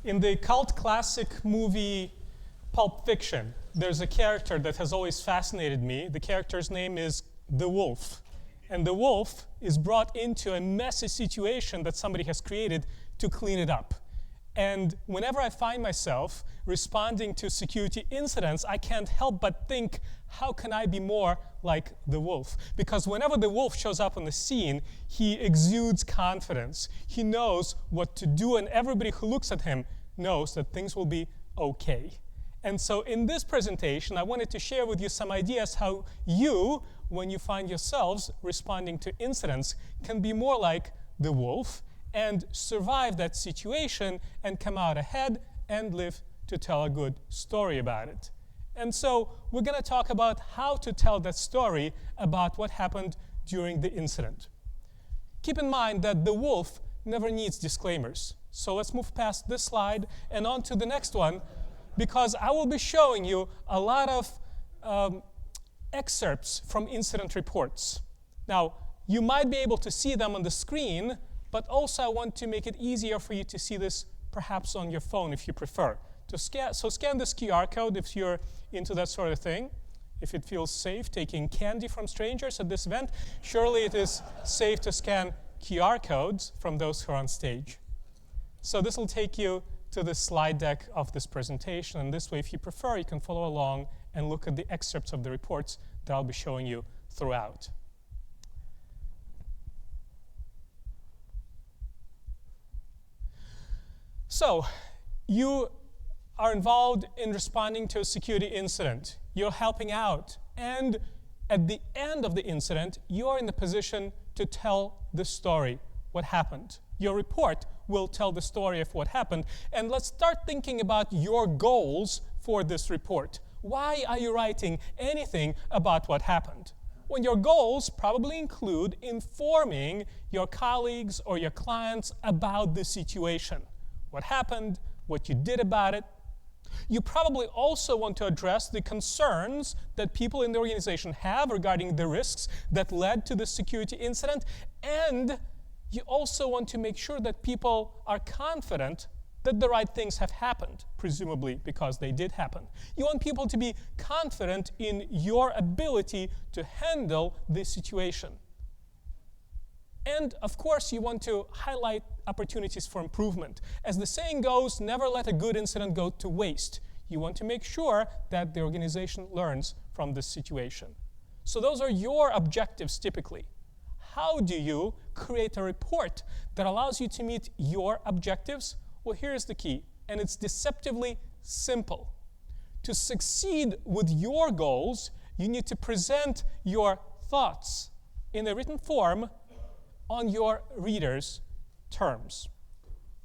In the cult classic movie Pulp Fiction, there's a character that has always fascinated me. The character's name is the Wolf. And the wolf is brought into a messy situation that somebody has created to clean it up. And whenever I find myself responding to security incidents, I can't help but think, how can I be more like the wolf? Because whenever the wolf shows up on the scene, he exudes confidence. He knows what to do, and everybody who looks at him knows that things will be okay. And so in this presentation, I wanted to share with you some ideas how you, when you find yourselves responding to incidents, can be more like the wolf and survive that situation and come out ahead and live to tell a good story about it. And so we're going to talk about how to tell that story about what happened during the incident. Keep in mind that the wolf never needs disclaimers. So let's move past this slide and on to the next one, because I will be showing you a lot of excerpts from incident reports. Now, you might be able to see them on the screen, but also I want to make it easier for you to see this perhaps on your phone if you prefer. So scan this QR code if you're into that sort of thing. If it feels safe taking candy from strangers at this event, surely it is safe to scan QR codes from those who are on stage. So this will take you to the slide deck of this presentation, and this way, if you prefer, you can follow along and look at the excerpts of the reports that I'll be showing you throughout. So, you are involved in responding to a security incident. You're helping out, and at the end of the incident, you are in the position to tell the story, what happened. Your report will tell the story of what happened. And let's start thinking about your goals for this report. Why are you writing anything about what happened? Well, your goals probably include informing your colleagues or your clients about the situation. What happened, what you did about it. You probably also want to address the concerns that people in the organization have regarding the risks that led to the security incident, and you also want to make sure that people are confident that the right things have happened, presumably because they did happen. You want people to be confident in your ability to handle this situation. And of course, you want to highlight opportunities for improvement. As the saying goes, never let a good incident go to waste. You want to make sure that the organization learns from this situation. So those are your objectives typically. How do you create a report that allows you to meet your objectives? Well, here's the key, and it's deceptively simple. To succeed with your goals, you need to present your thoughts in a written form on your readers' terms.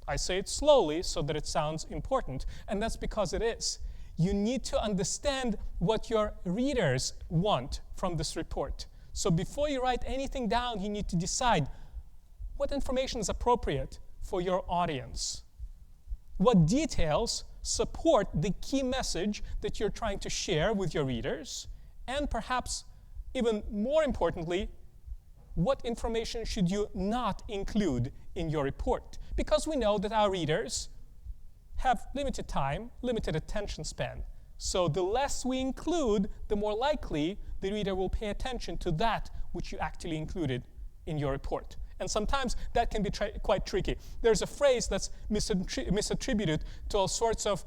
I say it slowly so that it sounds important, and that's because it is. You need to understand what your readers want from this report. So before you write anything down, you need to decide what information is appropriate for your audience. What details support the key message that you're trying to share with your readers, and perhaps even more importantly, what information should you not include in your report? Because we know that our readers have limited time, limited attention span. So the less we include, the more likely the reader will pay attention to that which you actually included in your report. And sometimes that can be quite tricky. There's a phrase that's misattributed to all sorts of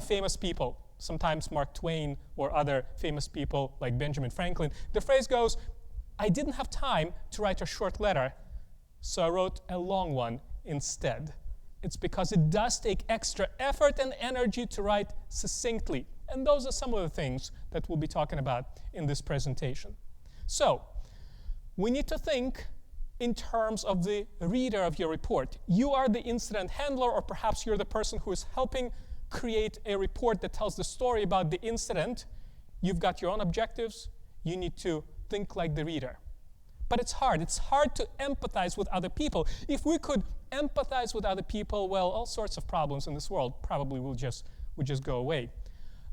famous people, sometimes Mark Twain or other famous people like Benjamin Franklin. The phrase goes, I didn't have time to write a short letter, so I wrote a long one instead. It's because it does take extra effort and energy to write succinctly. And those are some of the things that we'll be talking about in this presentation. So, we need to think in terms of the reader of your report. You are the incident handler, or perhaps you're the person who is helping create a report that tells the story about the incident. You've got your own objectives. You need to think like the reader. But it's hard. It's hard to empathize with other people. If we could empathize with other people, well, all sorts of problems in this world probably would just go away.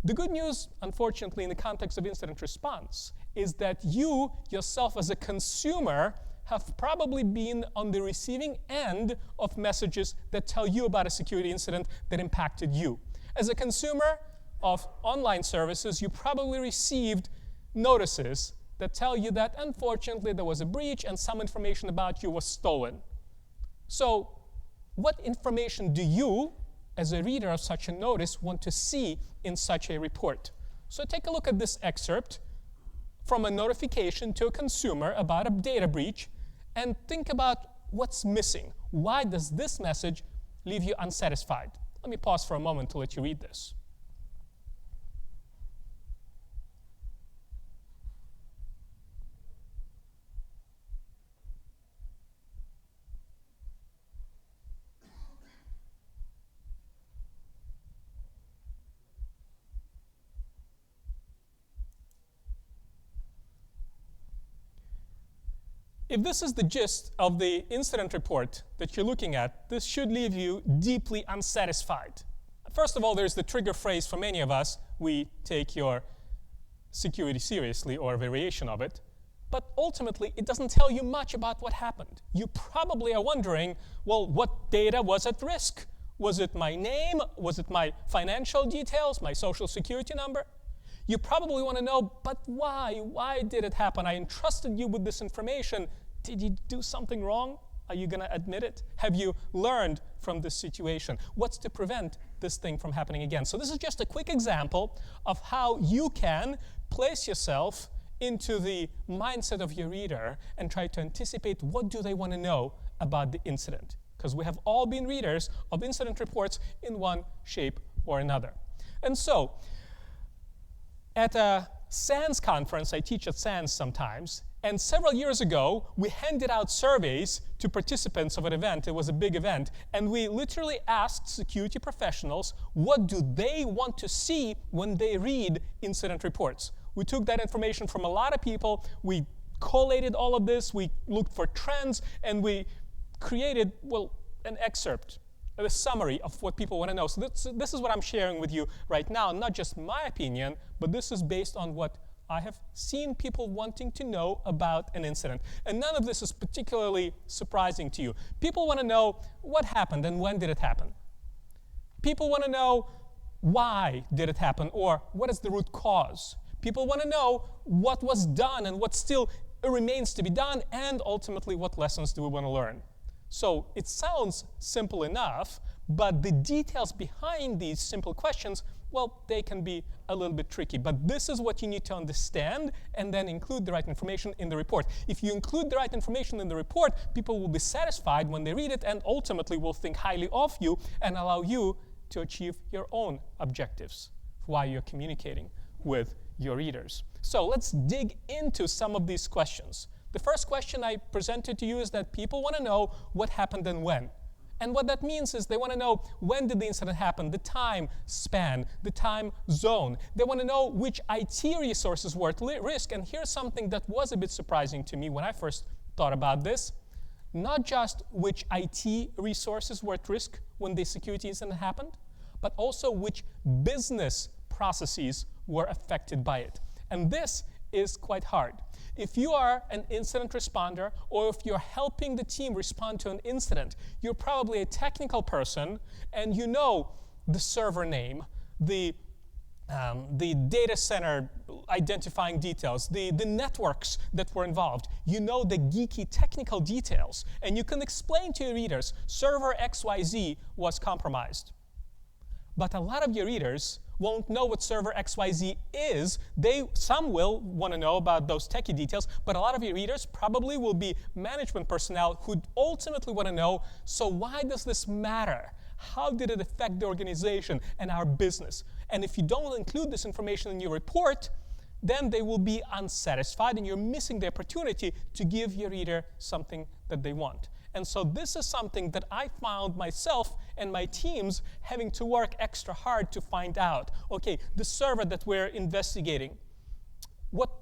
The good news, unfortunately, in the context of incident response, is that you yourself as a consumer have probably been on the receiving end of messages that tell you about a security incident that impacted you. As a consumer of online services, you probably received notices that tell you that unfortunately there was a breach and some information about you was stolen. So what information do you, as a reader of such a notice, want to see in such a report? So take a look at this excerpt from a notification to a consumer about a data breach and think about what's missing. Why does this message leave you unsatisfied? Let me pause for a moment to let you read this. If this is the gist of the incident report that you're looking at, this should leave you deeply unsatisfied. First of all, there's the trigger phrase for many of us: we take your security seriously, or a variation of it. But ultimately, it doesn't tell you much about what happened. You probably are wondering, well, what data was at risk? Was it my name? Was it my financial details, my social security number? You probably want to know, but why? Why did it happen? I entrusted you with this information. Did you do something wrong? Are you going to admit it? Have you learned from this situation? What's to prevent this thing from happening again? So this is just a quick example of how you can place yourself into the mindset of your reader and try to anticipate what do they want to know about the incident. Because we have all been readers of incident reports in one shape or another. And so, at a SANS conference, I teach at SANS sometimes, and several years ago, we handed out surveys to participants of an event. It was a big event, and we literally asked security professionals, what do they want to see when they read incident reports? We took that information from a lot of people, we collated all of this, we looked for trends, and we created, well, an excerpt, a summary of what people want to know. So this is what I'm sharing with you right now, not just my opinion, but this is based on what I have seen people wanting to know about an incident. And none of this is particularly surprising to you. People want to know what happened and when did it happen. People want to know why did it happen, or what is the root cause. People want to know what was done and what still remains to be done, and ultimately what lessons do we want to learn. So it sounds simple enough, but the details behind these simple questions, well, they can be a little bit tricky. But this is what you need to understand and then include the right information in the report. If you include the right information in the report, people will be satisfied when they read it and ultimately will think highly of you and allow you to achieve your own objectives while you're communicating with your readers. So let's dig into some of these questions. The first question I presented to you is that people want to know what happened and when. And what that means is they want to know when did the incident happen, the time span, the time zone. They want to know which IT resources were at risk. And here's something that was a bit surprising to me when I first thought about this. Not just which IT resources were at risk when the security incident happened, but also which business processes were affected by it. And this is quite hard. If you are an incident responder, or if you're helping the team respond to an incident, you're probably a technical person, and you know the server name, the data center identifying details, the networks that were involved. You know the geeky technical details, and you can explain to your readers, server XYZ was compromised. But a lot of your readers won't know what server XYZ is. Some will want to know about those techie details, but a lot of your readers probably will be management personnel who ultimately want to know, so why does this matter? How did it affect the organization and our business? And if you don't include this information in your report, then they will be unsatisfied and you're missing the opportunity to give your reader something that they want. And so this is something that I found myself and my teams having to work extra hard to find out. Okay, the server that we're investigating, what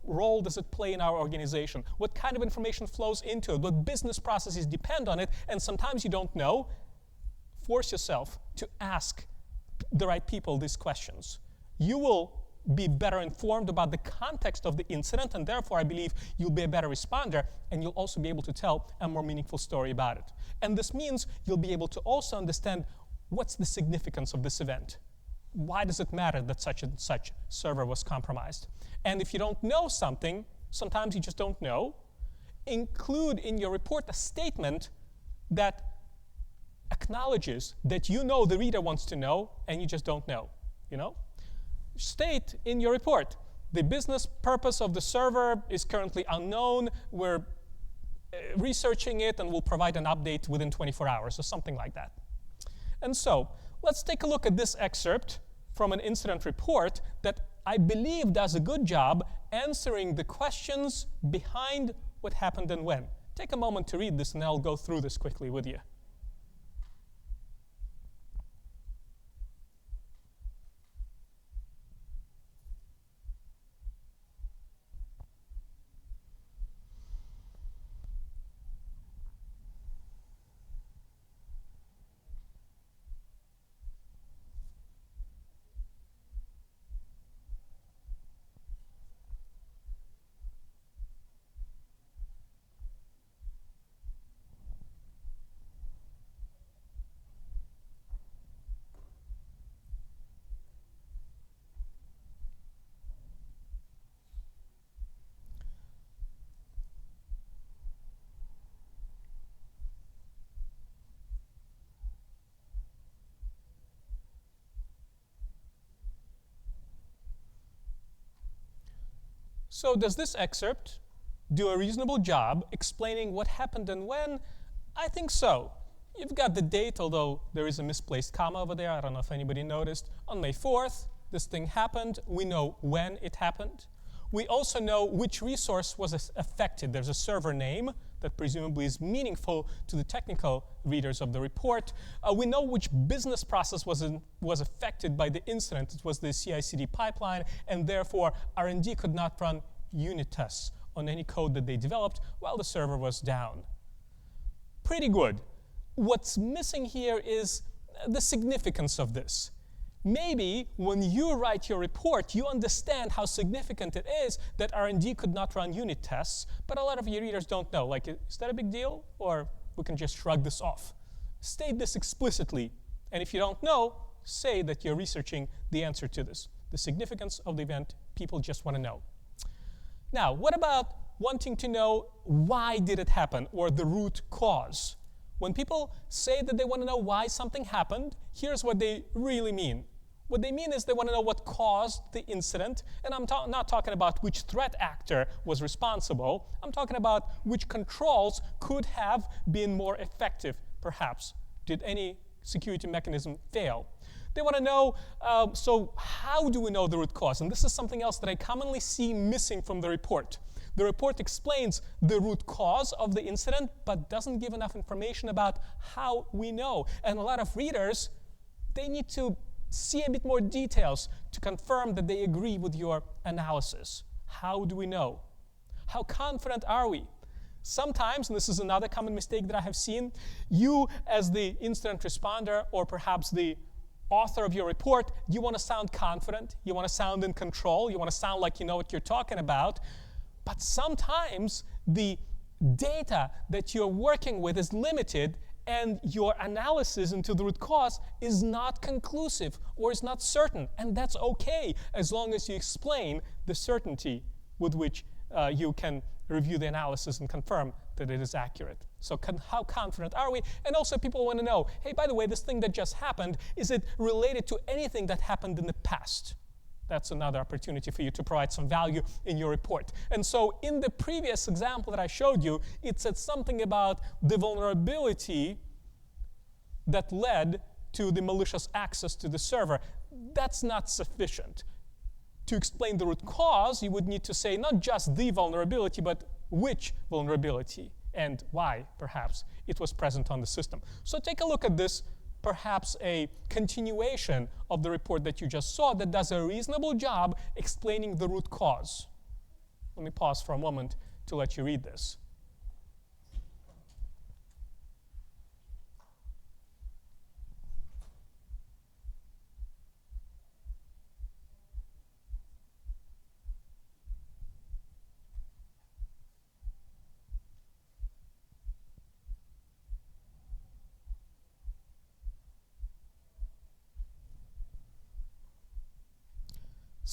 role does it play in our organization? What kind of information flows into it? What business processes depend on it? And sometimes you don't know. Force yourself to ask the right people these questions. You will be better informed about the context of the incident, and therefore I believe you'll be a better responder, and you'll also be able to tell a more meaningful story about it. And this means you'll be able to also understand what's the significance of this event. Why does it matter that such and such server was compromised? And if you don't know something, sometimes you just don't know, include in your report a statement that acknowledges that you know the reader wants to know and you just don't know, State in your report, the business purpose of the server is currently unknown. We're researching it and we'll provide an update within 24 hours or something like that. And so let's take a look at this excerpt from an incident report that I believe does a good job answering the questions behind what happened and when. Take a moment to read this and I'll go through this quickly with you. So does this excerpt do a reasonable job explaining what happened and when? I think so. You've got the date, although there is a misplaced comma over there. I don't know if anybody noticed. On May 4th, this thing happened. We know when it happened. We also know which resource was affected. There's a server name that presumably is meaningful to the technical readers of the report. We know which business process was affected by the incident. It was the CI/CD pipeline, and therefore R&D could not run unit tests on any code that they developed while the server was down. Pretty good. What's missing here is the significance of this. Maybe when you write your report, you understand how significant it is that R&D could not run unit tests, but a lot of your readers don't know. Like, is that a big deal? Or we can just shrug this off. State this explicitly, and if you don't know, say that you're researching the answer to this. The significance of the event, people just want to know. Now, what about wanting to know why did it happen, or the root cause? When people say that they want to know why something happened, here's what they really mean. What they mean is they want to know what caused the incident, and I'm not talking about which threat actor was responsible. I'm talking about which controls could have been more effective, perhaps. Did any security mechanism fail? They want to know, so how do we know the root cause? And this is something else that I commonly see missing from the report. The report explains the root cause of the incident, but doesn't give enough information about how we know. And a lot of readers, they need to see a bit more details to confirm that they agree with your analysis. How do we know? How confident are we? Sometimes, and this is another common mistake that I have seen, you as the incident responder or perhaps the author of your report, you want to sound confident, you want to sound in control, you want to sound like you know what you're talking about, but sometimes the data that you're working with is limited and your analysis into the root cause is not conclusive or is not certain. And that's okay, as long as you explain the certainty with which you can review the analysis and confirm that it is accurate. So how confident are we? And also people want to know, hey, by the way, this thing that just happened, is it related to anything that happened in the past? That's another opportunity for you to provide some value in your report. And so in the previous example that I showed you, it said something about the vulnerability that led to the malicious access to the server. That's not sufficient. To explain the root cause, you would need to say not just the vulnerability, but which vulnerability and why, perhaps, it was present on the system. So take a look at this, perhaps a continuation of the report that you just saw that does a reasonable job explaining the root cause. Let me pause for a moment to let you read this.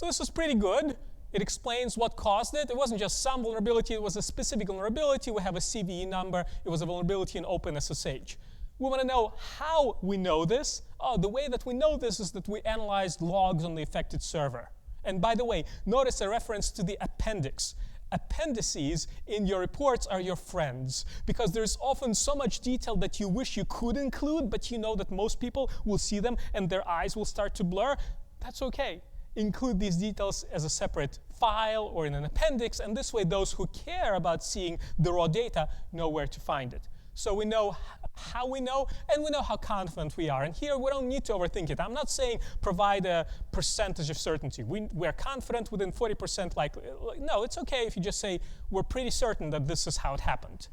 So this is pretty good. It explains what caused it. It wasn't just some vulnerability, it was a specific vulnerability. We have a CVE number. It was a vulnerability in OpenSSH. We want to know how we know this. Oh, the way that we know this is that we analyzed logs on the affected server. And by the way, notice a reference to the appendix. Appendices in your reports are your friends, because there's often so much detail that you wish you could include, but you know that most people will see them and their eyes will start to blur. That's okay. Include these details as a separate file or in an appendix, and this way those who care about seeing the raw data know where to find it. So we know how we know, and we know how confident we are. And here we don't need to overthink it. I'm not saying provide a percentage of certainty. We're confident within 40% likely. No, it's okay if you just say we're pretty certain that this is how it happened.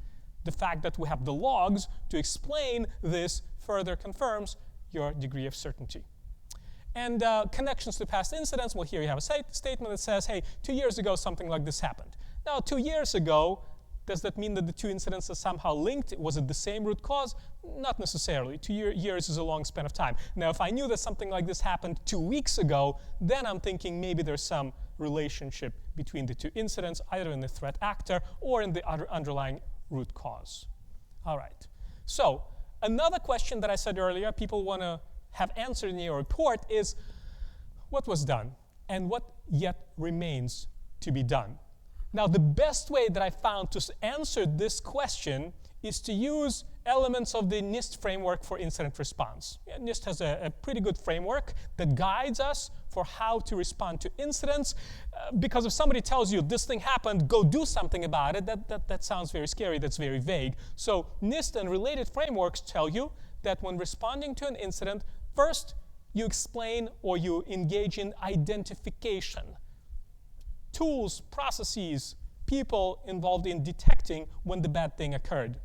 The fact that we have the logs to explain this further confirms your degree of certainty. And connections to past incidents, well, here you have a statement that says, hey, 2 years ago something like this happened. Now, 2 years ago, does that mean that the two incidents are somehow linked? Was it the same root cause? Not necessarily. 2 years is a long span of time. Now, if I knew that something like this happened 2 weeks ago, then I'm thinking maybe there's some relationship between the two incidents, either in the threat actor or in the underlying root cause. All right. So another question that I said earlier, people want to have answered in your report is, what was done and what yet remains to be done? Now, the best way that I found to answer this question is to use elements of the NIST framework for incident response. Yeah, NIST has a pretty good framework that guides us for how to respond to incidents. Because if somebody tells you this thing happened, go do something about it, that sounds very scary, that's very vague. So NIST and related frameworks tell you that when responding to an incident, first you explain or you engage in identification. Tools, processes, people involved in detecting when the bad thing occurred.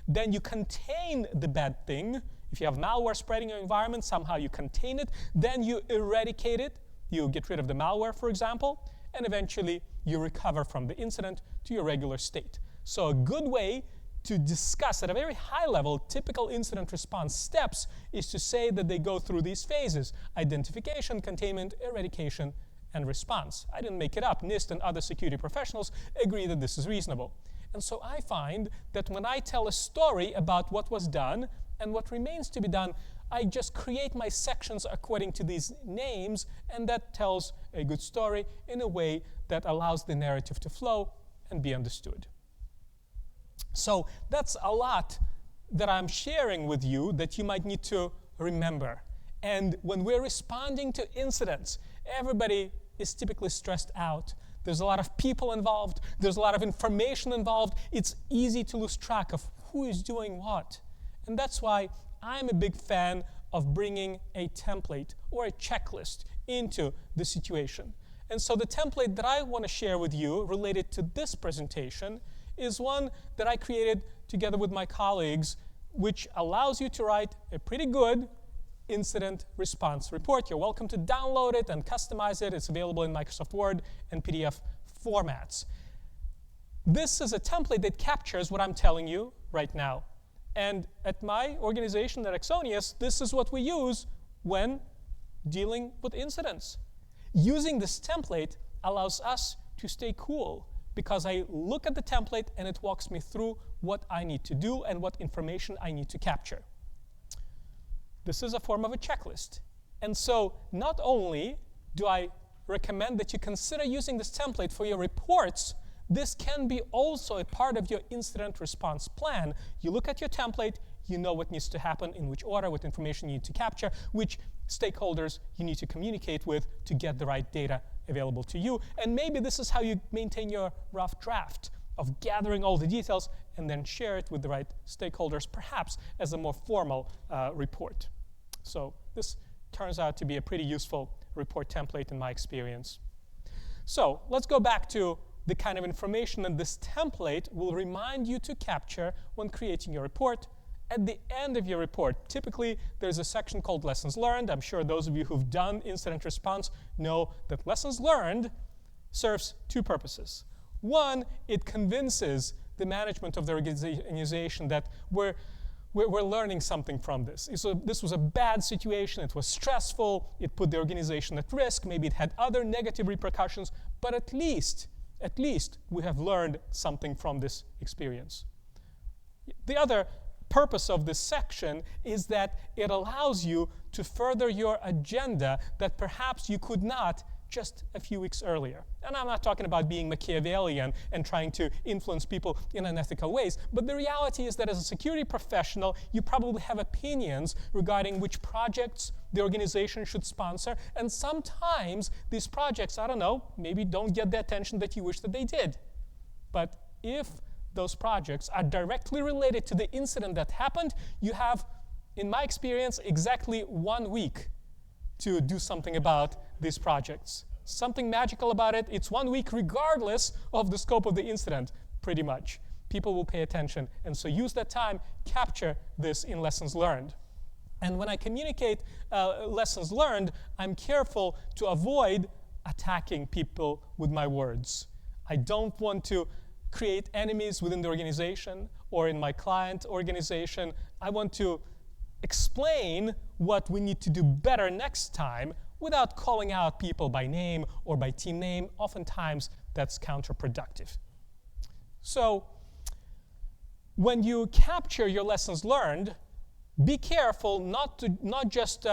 Then you contain the bad thing. If you have malware spreading your environment, somehow you contain it. Then you eradicate it. You get rid of the malware, for example. And eventually, you recover from the incident to your regular state. So a good way to discuss at a very high level typical incident response steps is to say that they go through these phases: identification, containment, eradication, and response. I didn't make it up. NIST and other security professionals agree that this is reasonable. And so I find that when I tell a story about what was done and what remains to be done, I just create my sections according to these names, and that tells a good story in a way that allows the narrative to flow and be understood. So that's a lot that I'm sharing with you that you might need to remember. And when we're responding to incidents, everybody is typically stressed out. There's a lot of people involved. There's a lot of information involved. It's easy to lose track of who is doing what. And that's why I'm a big fan of bringing a template or a checklist into the situation. And so the template that I want to share with you related to this presentation is one that I created together with my colleagues, which allows you to write a pretty good incident response report. You're welcome to download it and customize it. It's available in Microsoft Word and PDF formats. This is a template that captures what I'm telling you right now. And at my organization, at Axonius, this is what we use when dealing with incidents. Using this template allows us to stay cool, because I look at the template and it walks me through what I need to do and what information I need to capture. This is a form of a checklist. And so not only do I recommend that you consider using this template for your reports, this can be also a part of your incident response plan. You look at your template, you know what needs to happen, in which order, what information you need to capture, which stakeholders you need to communicate with to get the right data available to you. And maybe this is how you maintain your rough draft of gathering all the details and then share it with the right stakeholders, perhaps as a more formal report. So this turns out to be a pretty useful report template in my experience. So let's go back to the kind of information that this template will remind you to capture when creating your report. At the end of your report, typically there's a section called Lessons Learned. I'm sure those of you who've done incident response know that Lessons Learned serves two purposes. One, it convinces the management of the organization that we're we're learning something from this. So this was a bad situation. It was stressful. It put the organization at risk. Maybe it had other negative repercussions. But at least we have learned something from this experience. The other purpose of this section is that it allows you to further your agenda that perhaps you could not just a few weeks earlier. And I'm not talking about being Machiavellian and trying to influence people in unethical ways, but the reality is that as a security professional, you probably have opinions regarding which projects the organization should sponsor, and sometimes these projects, I don't know, maybe don't get the attention that you wish that they did. But if those projects are directly related to the incident that happened, you have, in my experience, exactly 1 week to do something about these projects. Something magical about it. It's 1 week regardless of the scope of the incident, pretty much. People will pay attention. And so use that time, capture this in lessons learned. And when I communicate lessons learned, I'm careful to avoid attacking people with my words. I don't want to create enemies within the organization or in my client organization. I want to explain what we need to do better next time without calling out people by name or by team name. Oftentimes, that's counterproductive. So when you capture your lessons learned, be careful not just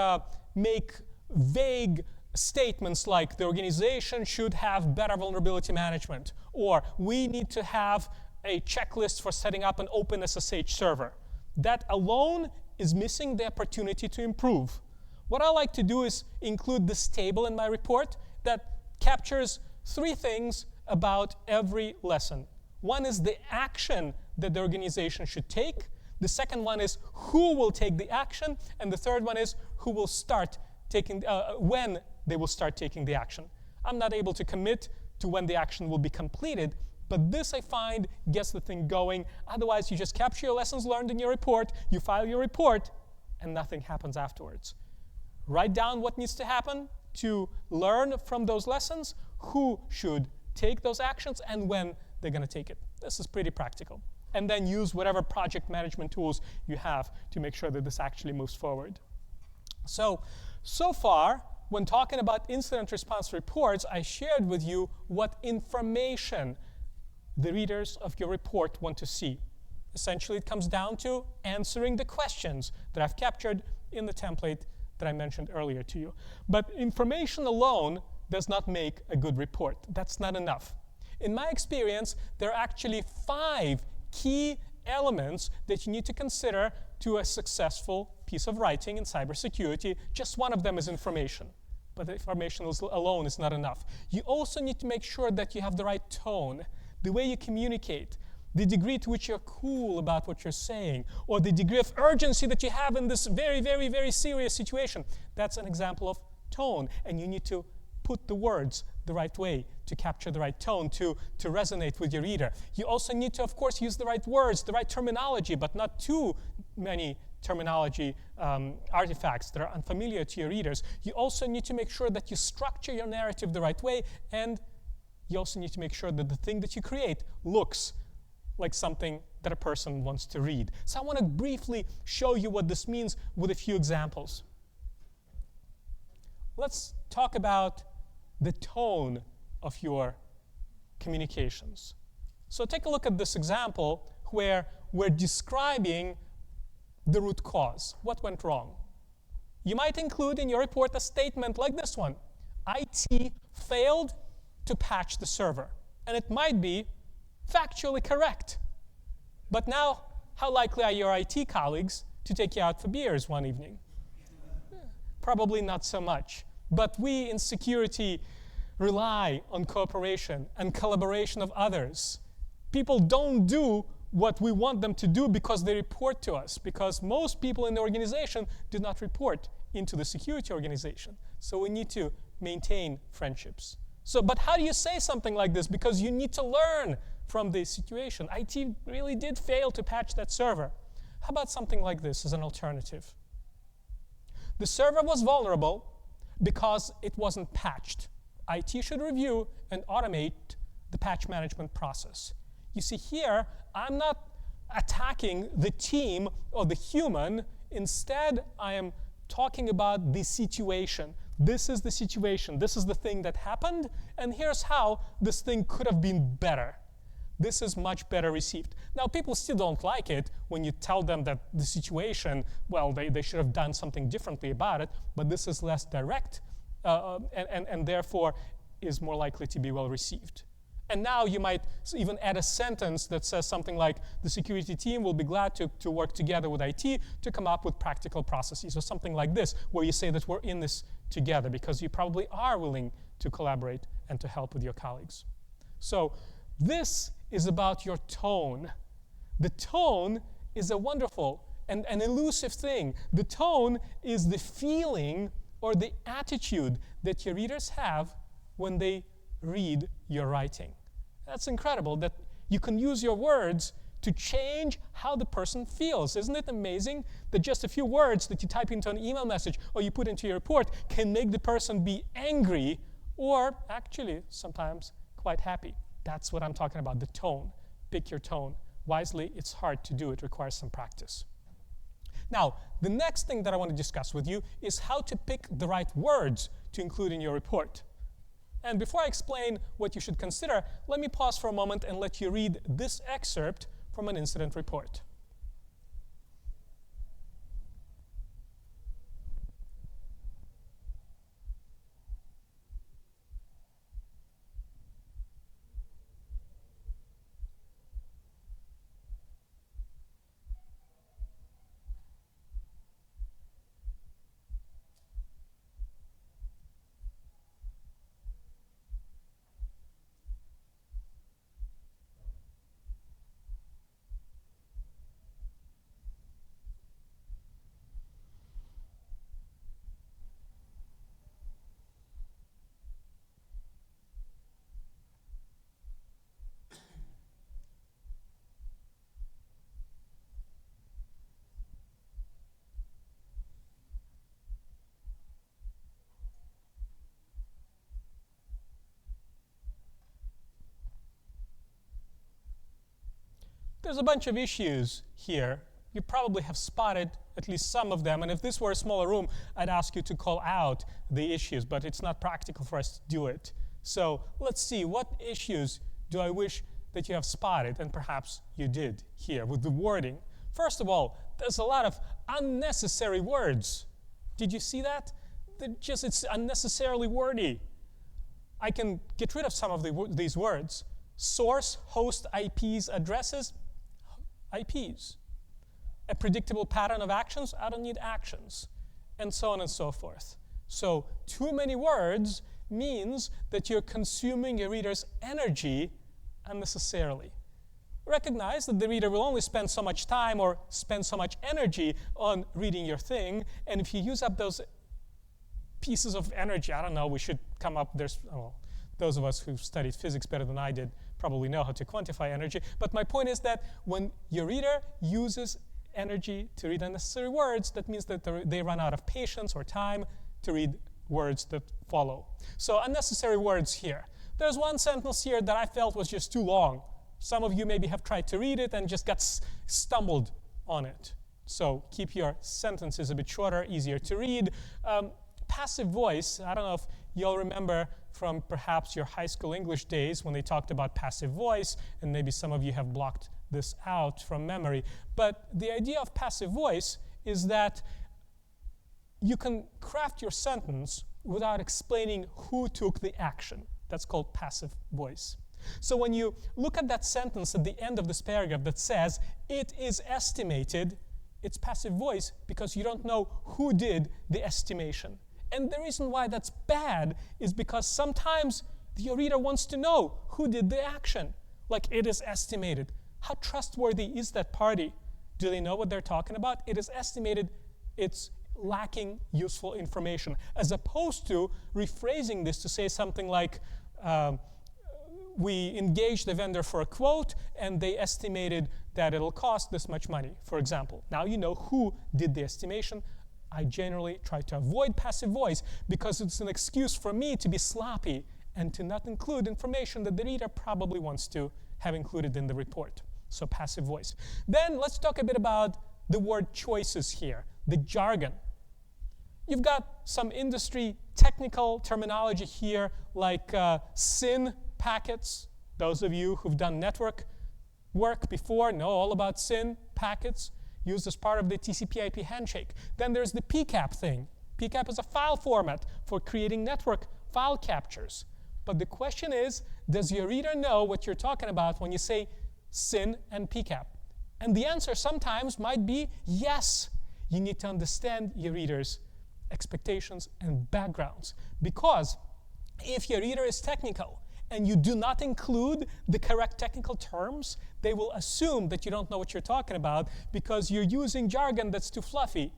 make vague statements like the organization should have better vulnerability management, or we need to have a checklist for setting up an open SSH server. That alone is missing the opportunity to improve. What I like to do is include this table in my report that captures 3 things about every lesson. One is the action that the organization should take. The second one is who will take the action. And the third one is who will start taking, when they will start taking the action. I'm not able to commit to when the action will be completed, but this, I find, gets the thing going. Otherwise, you just capture your lessons learned in your report, you file your report, and nothing happens afterwards. Write down what needs to happen to learn from those lessons, who should take those actions, and when they're going to take it. This is pretty practical. And then use whatever project management tools you have to make sure that this actually moves forward. So far, when talking about incident response reports, I shared with you what information the readers of your report want to see. Essentially, it comes down to answering the questions that I've captured in the template that I mentioned earlier to you. But information alone does not make a good report. That's not enough. In my experience, there are actually 5 key elements that you need to consider to a successful piece of writing in cybersecurity. Just one of them is information. But the information alone is not enough. You also need to make sure that you have the right tone, the way you communicate, the degree to which you're cool about what you're saying, or the degree of urgency that you have in this very, very, very serious situation. That's an example of tone, and you need to put the words the right way to capture the right tone, to resonate with your reader. You also need to, of course, use the right words, the right terminology, but not too many terminology artifacts that are unfamiliar to your readers. You also need to make sure that you structure your narrative the right way, and you also need to make sure that the thing that you create looks like something that a person wants to read. So I want to briefly show you what this means with a few examples. Let's talk about the tone of your communications. So take a look at this example where we're describing the root cause. What went wrong? You might include in your report a statement like this one. IT failed to patch the server. And it might be factually correct. But now, how likely are your IT colleagues to take you out for beers one evening? Probably not so much. But we in security rely on cooperation and collaboration of others. People don't do what we want them to do because they report to us, because most people in the organization do not report into the security organization. So we need to maintain friendships. But how do you say something like this? Because you need to learn from the situation. IT really did fail to patch that server. How about something like this as an alternative? The server was vulnerable because it wasn't patched. IT should review and automate the patch management process. You see here, I'm not attacking the team or the human. Instead, I am talking about the situation. This is the situation. This is the thing that happened, and here's how this thing could have been better. This is much better received. Now, people still don't like it when you tell them that the situation, well, they should have done something differently about it, but this is less direct and therefore is more likely to be well received. And now you might even add a sentence that says something like, the security team will be glad to work together with IT to come up with practical processes, or something like this, where you say that we're in this together because you probably are willing to collaborate and to help with your colleagues. So this is about your tone. The tone is a wonderful and an elusive thing. The tone is the feeling or the attitude that your readers have when they read your writing. That's incredible that you can use your words to change how the person feels. Isn't it amazing that just a few words that you type into an email message or you put into your report can make the person be angry or actually sometimes quite happy? That's what I'm talking about, the tone. Pick your tone wisely. It's hard to do. It requires some practice. Now, the next thing that I want to discuss with you is how to pick the right words to include in your report. And before I explain what you should consider, let me pause for a moment and let you read this excerpt from an incident report. There's a bunch of issues here. You probably have spotted at least some of them, and if this were a smaller room, I'd ask you to call out the issues, but it's not practical for us to do it. So let's see, what issues do I wish that you have spotted, and perhaps you did here with the wording. First of all, there's a lot of unnecessary words. Did you see that? It's unnecessarily wordy. I can get rid of some of these words. Source, host, IPs, addresses, IPs. A predictable pattern of actions, I don't need actions, and so on and so forth. So too many words means that you're consuming your reader's energy unnecessarily. Recognize that the reader will only spend so much time or spend so much energy on reading your thing, and if you use up those pieces of energy, I don't know, we should come up, those of us who studied physics better than I did probably know how to quantify energy. But my point is that when your reader uses energy to read unnecessary words, that means that they run out of patience or time to read words that follow. So unnecessary words here. There's one sentence here that I felt was just too long. Some of you maybe have tried to read it and just got stumbled on it. So keep your sentences a bit shorter, easier to read. Passive voice, I don't know if you'll remember from perhaps your high school English days when they talked about passive voice, and maybe some of you have blocked this out from memory. But the idea of passive voice is that you can craft your sentence without explaining who took the action. That's called passive voice. So when you look at that sentence at the end of this paragraph that says, it is estimated, it's passive voice because you don't know who did the estimation. And the reason why that's bad is because sometimes your reader wants to know who did the action. Like, it is estimated. How trustworthy is that party? Do they know what they're talking about? It is estimated. It's lacking useful information, as opposed to rephrasing this to say something like, we engaged the vendor for a quote, and they estimated that it'll cost this much money, for example. Now you know who did the estimation. I generally try to avoid passive voice because it's an excuse for me to be sloppy and to not include information that the reader probably wants to have included in the report. So passive voice. Then let's talk a bit about the word choices here, the jargon. You've got some industry technical terminology here like SYN packets. Those of you who've done network work before know all about SYN packets used as part of the TCP/IP handshake. Then there's the PCAP thing. PCAP is a file format for creating network file captures. But the question is, does your reader know what you're talking about when you say SYN and PCAP? And the answer sometimes might be yes. You need to understand your reader's expectations and backgrounds. Because if your reader is technical and you do not include the correct technical terms, they will assume that you don't know what you're talking about because you're using jargon that's too fluffy.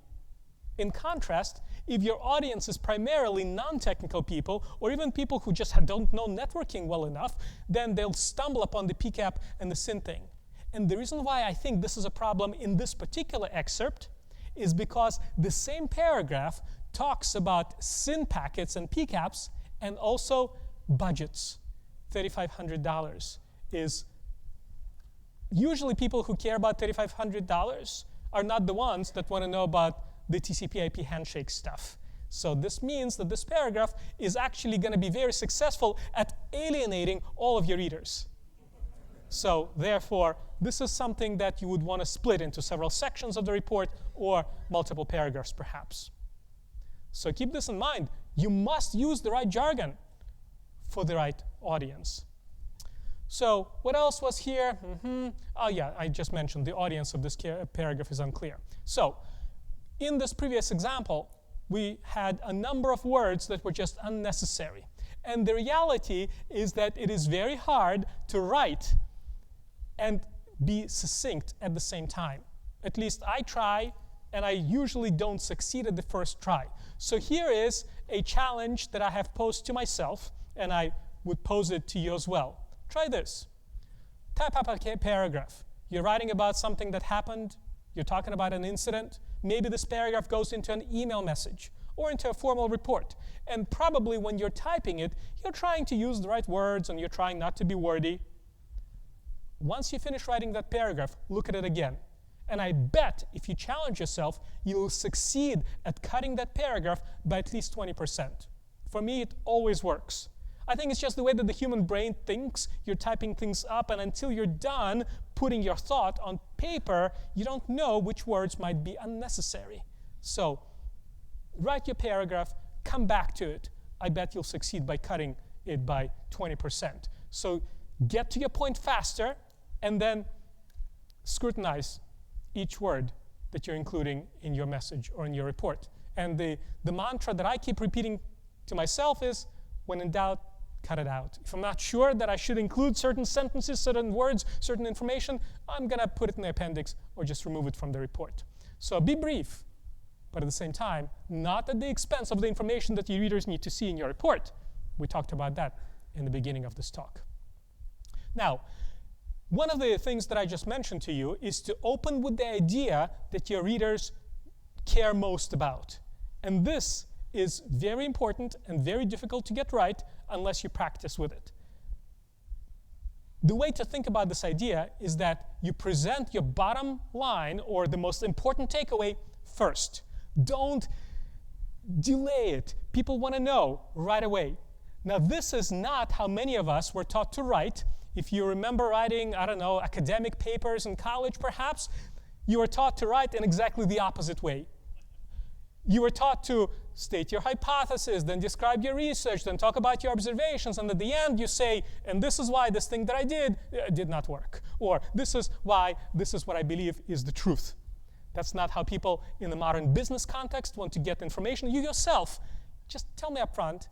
In contrast, if your audience is primarily non-technical people, or even people who just don't know networking well enough, then they'll stumble upon the PCAP and the SYN thing. And the reason why I think this is a problem in this particular excerpt is because the same paragraph talks about SYN packets and PCAPs and also budgets. $3,500 is usually people who care about $3,500 are not the ones that want to know about the TCP/IP handshake stuff. So this means that this paragraph is actually going to be very successful at alienating all of your readers. So therefore, this is something that you would want to split into several sections of the report or multiple paragraphs perhaps. So keep this in mind. You must use the right jargon for the right audience. So what else was here? Oh yeah, I just mentioned the audience of this paragraph is unclear. So in this previous example, we had a number of words that were just unnecessary. And the reality is that it is very hard to write and be succinct at the same time. At least I try, and I usually don't succeed at the first try. So here is a challenge that I have posed to myself, and I would pose it to you as well. Try this. Type up a paragraph. You're writing about something that happened. You're talking about an incident. Maybe this paragraph goes into an email message or into a formal report. And probably when you're typing it, you're trying to use the right words and you're trying not to be wordy. Once you finish writing that paragraph, look at it again. And I bet if you challenge yourself, you'll succeed at cutting that paragraph by at least 20%. For me, it always works. I think it's just the way that the human brain thinks. You're typing things up, and until you're done putting your thought on paper, you don't know which words might be unnecessary. So write your paragraph, come back to it. I bet you'll succeed by cutting it by 20%. So get to your point faster, and then scrutinize each word that you're including in your message or in your report. And the mantra that I keep repeating to myself is, when in doubt, cut it out. If I'm not sure that I should include certain sentences, certain words, certain information, I'm going to put it in the appendix or just remove it from the report. So be brief, but at the same time, not at the expense of the information that your readers need to see in your report. We talked about that in the beginning of this talk. Now, one of the things that I just mentioned to you is to open with the idea that your readers care most about. And this is very important and very difficult to get right unless you practice with it. The way to think about this idea is that you present your bottom line or the most important takeaway first. Don't delay it. People want to know right away. Now, this is not how many of us were taught to write. If you remember writing, I don't know, academic papers in college perhaps, you were taught to write in exactly the opposite way. You were taught to state your hypothesis, then describe your research, then talk about your observations, and at the end you say, and this is why this thing that I did not work. Or this is why this is what I believe is the truth. That's not how people in the modern business context want to get information. You yourself, just tell me up front,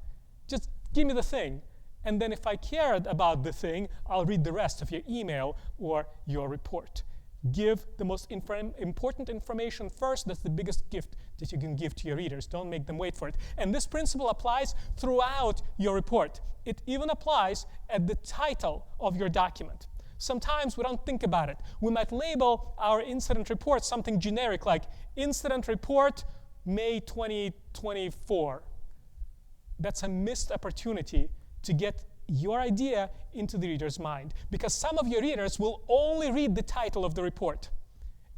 just give me the thing. And then if I cared about the thing, I'll read the rest of your email or your report. Give the most important information first. That's the biggest gift that you can give to your readers. Don't make them wait for it. And this principle applies throughout your report. It even applies at the title of your document. Sometimes we don't think about it. We might label our incident report something generic like Incident Report May 2024. That's a missed opportunity to get your idea into the reader's mind. Because some of your readers will only read the title of the report.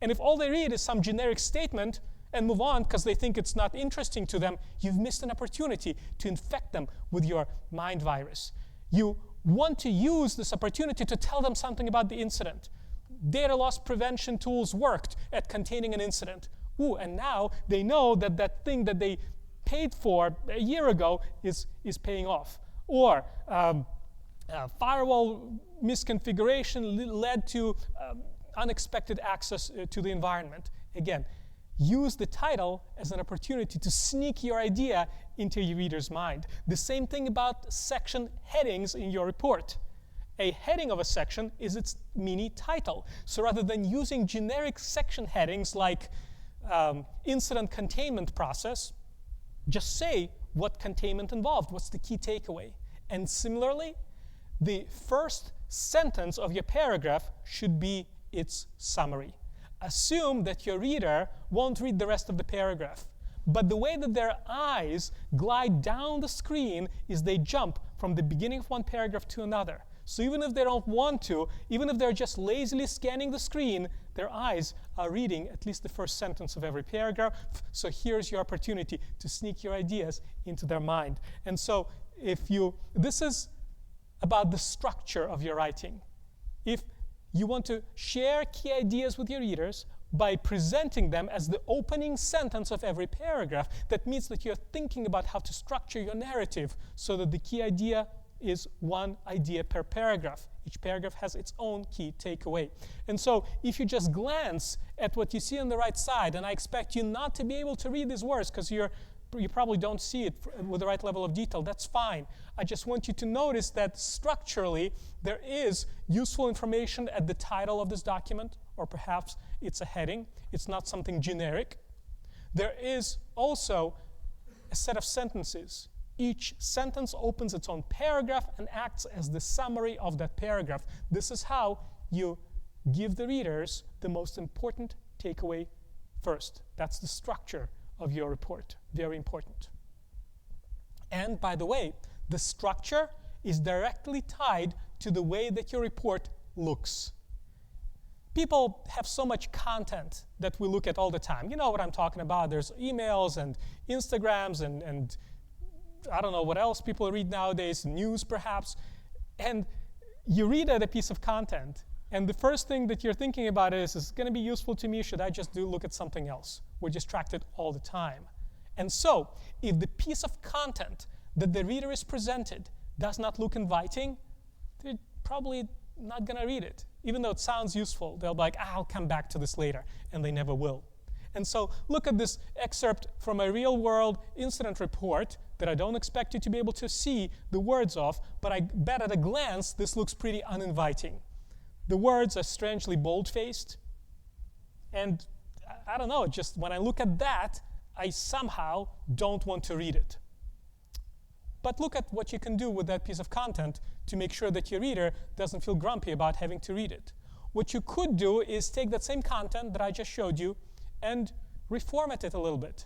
And if all they read is some generic statement and move on because they think it's not interesting to them, you've missed an opportunity to infect them with your mind virus. You want to use this opportunity to tell them something about the incident. Data loss prevention tools worked at containing an incident. Ooh, and now they know that that thing that they paid for a year ago is paying off. Or firewall misconfiguration led to unexpected access to the environment. Again, use the title as an opportunity to sneak your idea into your reader's mind. The same thing about section headings in your report. A heading of a section is its mini title. So rather than using generic section headings like incident containment process, just say what containment involved, what's the key takeaway. And similarly, the first sentence of your paragraph should be its summary. Assume that your reader won't read the rest of the paragraph. But the way that their eyes glide down the screen is they jump from the beginning of one paragraph to another. So even if they don't want to, even if they're just lazily scanning the screen, their eyes are reading at least the first sentence of every paragraph. So here's your opportunity to sneak your ideas into their mind. And so this is about the structure of your writing. If you want to share key ideas with your readers by presenting them as the opening sentence of every paragraph, that means that you're thinking about how to structure your narrative so that the key idea is one idea per paragraph. Each paragraph has its own key takeaway. And so if you just glance at what you see on the right side, and I expect you not to be able to read these words because you probably don't see it with the right level of detail, that's fine. I just want you to notice that structurally there is useful information at the title of this document, or perhaps it's a heading. It's not something generic. There is also a set of sentences. Each sentence opens its own paragraph and acts as the summary of that paragraph. This is how you give the readers the most important takeaway first. That's the structure of your report. Very important. And by the way, the structure is directly tied to the way that your report looks. People have so much content that we look at all the time. You know what I'm talking about. There's emails and Instagrams and I don't know what else people read nowadays, news perhaps. And you read a piece of content, and the first thing that you're thinking about is it going to be useful to me? Should I just look at something else? We're distracted all the time. And so, if the piece of content that the reader is presented does not look inviting, they're probably not going to read it. Even though it sounds useful, they'll be like, I'll come back to this later, and they never will. And so look at this excerpt from a real-world incident report that I don't expect you to be able to see the words of, but I bet at a glance this looks pretty uninviting. The words are strangely bold-faced, and I don't know, just when I look at that, I somehow don't want to read it. But look at what you can do with that piece of content to make sure that your reader doesn't feel grumpy about having to read it. What you could do is take that same content that I just showed you and reformat it a little bit.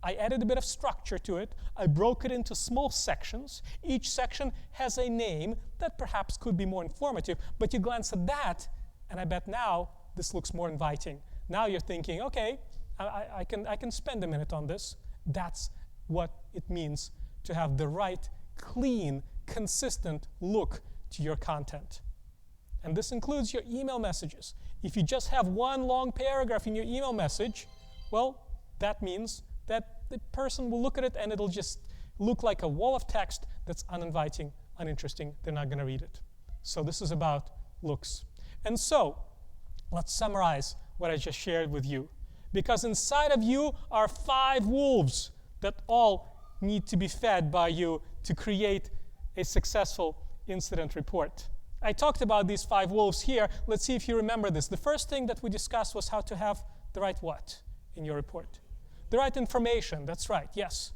I added a bit of structure to it. I broke it into small sections. Each section has a name that perhaps could be more informative, but you glance at that, and I bet now this looks more inviting. Now you're thinking, okay, I can spend a minute on this. That's what it means to have the right, clean, consistent look to your content. And this includes your email messages. If you just have one long paragraph in your email message, well, that means that the person will look at it and it'll just look like a wall of text that's uninviting, uninteresting. They're not going to read it. So this is about looks. And so let's summarize what I just shared with you. Because inside of you are 5 wolves that all need to be fed by you to create a successful incident report. I talked about these 5 wolves here. Let's see if you remember this. The first thing that we discussed was how to have the right what in your report? The right information, that's right, yes.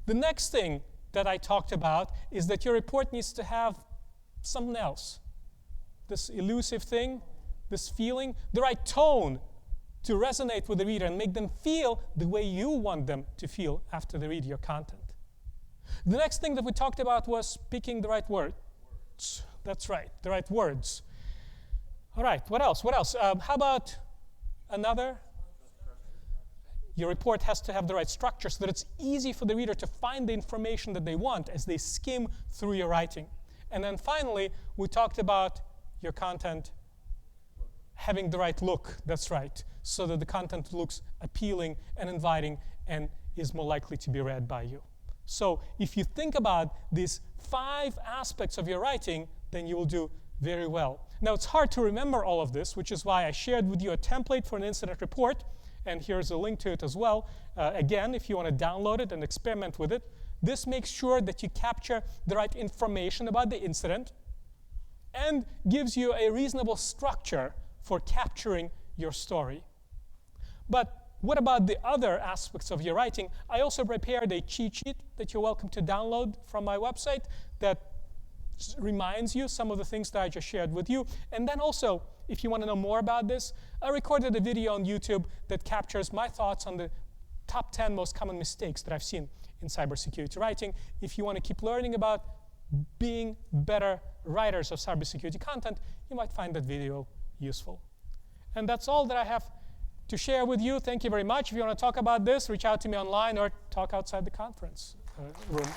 The next thing that I talked about is that your report needs to have something else. This elusive thing, this feeling, the right tone to resonate with the reader and make them feel the way you want them to feel after they read your content. The next thing that we talked about was picking the right words. That's right, the right words. All right, what else? What else? How about another? Your report has to have the right structure so that it's easy for the reader to find the information that they want as they skim through your writing. And then finally, we talked about your content having the right look. That's right, so that the content looks appealing and inviting and is more likely to be read by you. So if you think about these 5 aspects of your writing, then you will do very well. Now, it's hard to remember all of this, which is why I shared with you a template for an incident report, and here's a link to it as well. Again, if you want to download it and experiment with it, this makes sure that you capture the right information about the incident and gives you a reasonable structure for capturing your story. But what about the other aspects of your writing? I also prepared a cheat sheet that you're welcome to download from my website that reminds you some of the things that I just shared with you. And then also, if you want to know more about this, I recorded a video on YouTube that captures my thoughts on the top 10 most common mistakes that I've seen in cybersecurity writing. If you want to keep learning about being better writers of cybersecurity content, you might find that video useful. And that's all that I have to share with you. Thank you very much. If you want to talk about this, reach out to me online or talk outside the conference room.